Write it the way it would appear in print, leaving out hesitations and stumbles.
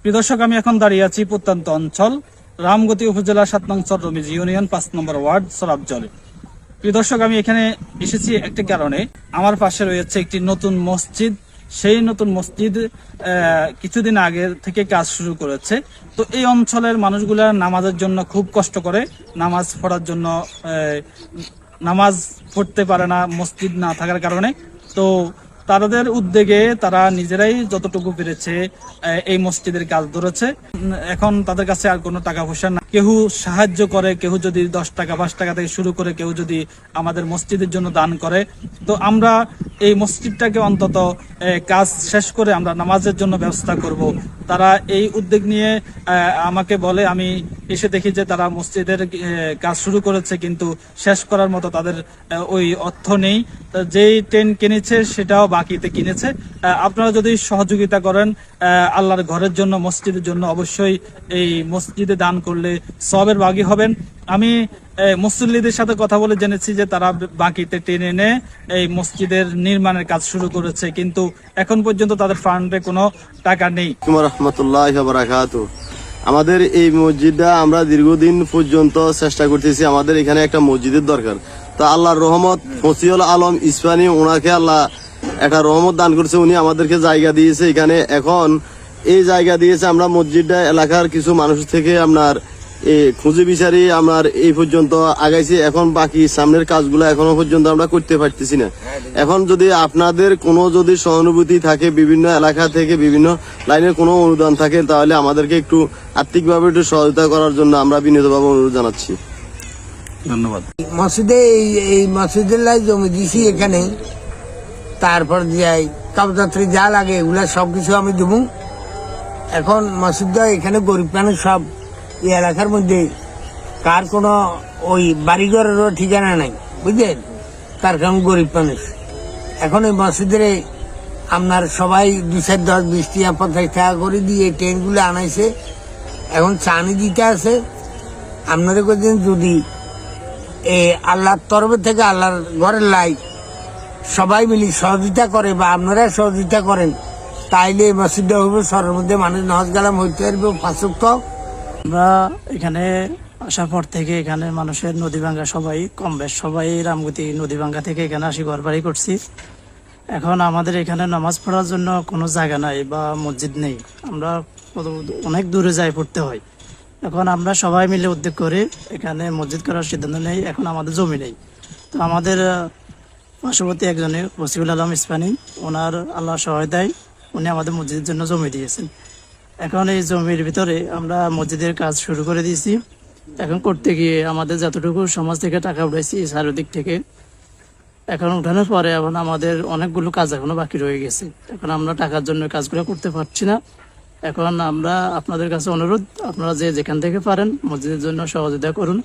প্রিয় দর্শক, আমি এখন দাঁড়িয়ে আছি প্রত্যন্ত অঞ্চল রামগতি উপজেলা ৭ নং চররমিজ ইউনিয়ন ৫ নম্বর ওয়ার্ড সরাবজলে। প্রিয় দর্শক, আমি এখানে এসেছি একটি কারণে। আমার পাশে রয়েছে একটি নতুন মসজিদ। সেই নতুন মসজিদ কিছুদিন আগে থেকে কাজ শুরু করেছে। তো এই অঞ্চলের মানুষগুলা নামাজের জন্য খুব কষ্ট করে, নামাজ পড়ার জন্য নামাজ পড়তে পারে না মসজিদ না থাকার কারণে। তো তাদের উদ্যোগে তারা নিজেরাই যতটুকু পেরেছে এই মসজিদের কাজ ধরেছে। এখন তাদের কাছে আর কোনো টাকা পয়সা না, কেউ সাহায্য করে, কেউ যদি 10 টাকা 5 টাকা থেকে শুরু করে কেউ যদি আমাদের মসজিদের জন্য দান করে, তো আমরা এই মসজিদটাকে অন্তত কাজ শেষ করে আমরা নামাজের জন্য ব্যবস্থা করব। তারা এই উদ্যোগ নিয়ে আমাকে বলে, আমি এসে দেখি যে তারা মসজিদের কাজ শুরু করেছে কিন্তু শেষ করার মতো তাদের ওই অর্থ নেই। যেই ট্রেন কিনেছে সেটাও বাকিতে কিনেছে। আপনারা যদি সহযোগিতা করেন আল্লাহর ঘরের জন্য, মসজিদের জন্য, অবশ্যই এই মসজিদে দান করলে সওয়াবের ভাগী হবেন। আমি মুসল্লিদের সাথে কথা বলে জেনেছি যে তারা বাকিতে টেনে এনে এই মসজিদের নির্মাণের কাজ শুরু করেছে, কিন্তু এখন পর্যন্ত তাদের ফান্ডে কোনো টাকা নেই। রাহমাতুল্লাহি ওয়া বারাকাতুহু। আমাদের এই মসজিদটা আমরা দীর্ঘদিন পর্যন্ত চেষ্টা করতেছি, আমাদের এখানে একটা মসজিদের দরকার। তো আল্লাহর রহমত, ফসিউল আলম ইসপানি, ওনাকে আল্লাহ একটা রহমত দান করছে, উনি আমাদেরকে জায়গা দিয়েছে এখানে। এখন এই জায়গা দিয়েছে, আমরা মসজিদটা এলাকার কিছু মানুষ থেকে আপনার খুঁজে বিচারি আপনার এই পর্যন্ত আগাইছি। এখন বাকি সামনের কাজগুলো এখনো পর্যন্ত আমরা করতে পারতেছি না। এখন যদি আপনাদের কোনো যদি সহানুভূতি থাকে, বিভিন্ন এলাকা থেকে বিভিন্ন লাইনের কোনো অনুদান থাকে, তাহলে আমাদেরকে একটু আর্থিকভাবে একটু সহায়তা করার জন্য আমরা বিনীতভাবে অনুরোধ জানাচ্ছি। ধন্যবাদ। মসজিদে এই মসজিদের লাই জমি দিছি এখানে, তারপর যাই কাবযাত্রী যা লাগে এগুলা সবকিছু আমি দেবো। এখন মসজিদটা এখানে গরিব মানুষ সব এই এলাকার মধ্যে কার কোনো ওই বাড়িঘরেরও ঠিকানা নাই, বুঝলেন, তার কারণ গরিব মানুষ। এখন এই মসজিদের আপনার সবাই 2, 10, 20 টাকা 50 টাকা করে দিয়ে ট্রেনগুলো আনাইছে। এখন চানি দিতে আছে। আপনাদের কোথাও যদি আল্লাহর তরফ থেকে আল্লাহর ঘরের লাই সবাই মিলে সহযোগিতা করে বা আপনারা সহযোগিতা করেন, তাইলে এই মসজিদটা হইব শহরের মধ্যে মানুষ নামাজ কালাম হইতে পারবে 5 ওয়াক্ত। আমরা এখানে আসার পর থেকে এখানে মানুষের নদীভাঙ্গা সবাই কম বেশ সবাই রামগতি নদীভাঙ্গা থেকে এখানে আসি ঘর বাড়ি করছি। এখন আমাদের এখানে নামাজ পড়ার জন্য কোনো জায়গা নাই বা মসজিদ নেই, আমরা অনেক দূরে যাই পড়তে হয়। এখন আমরা সবাই মিলে উদ্যোগ করে এখানে মসজিদ করার সিদ্ধান্ত নেই। এখন আমাদের জমি নেই, তো আমাদের পার্শ্ববর্তী একজনের ফসিউল আলম ইসপানি, ওনার আল্লাহ সহায়তায় উনি আমাদের মসজিদের জন্য জমি দিয়েছেন। এখন এই জমির ভিতরে আমরা মসজিদের কাজ শুরু করে দিয়েছি। এখন করতে গিয়ে আমাদের যতটুকু সমাজ থেকে টাকা উঠাইছি চারিদিক থেকে, এখন উঠানোর পরে এখন আমাদের অনেকগুলো কাজ এখনো বাকি রয়ে গেছে। এখন আমরা টাকার জন্য কাজগুলো করতে পারছি না। এখন আমরা আপনাদের কাছে অনুরোধ, আপনারা যেখান থেকে পারেন মসজিদের জন্য সহযোগিতা করুন।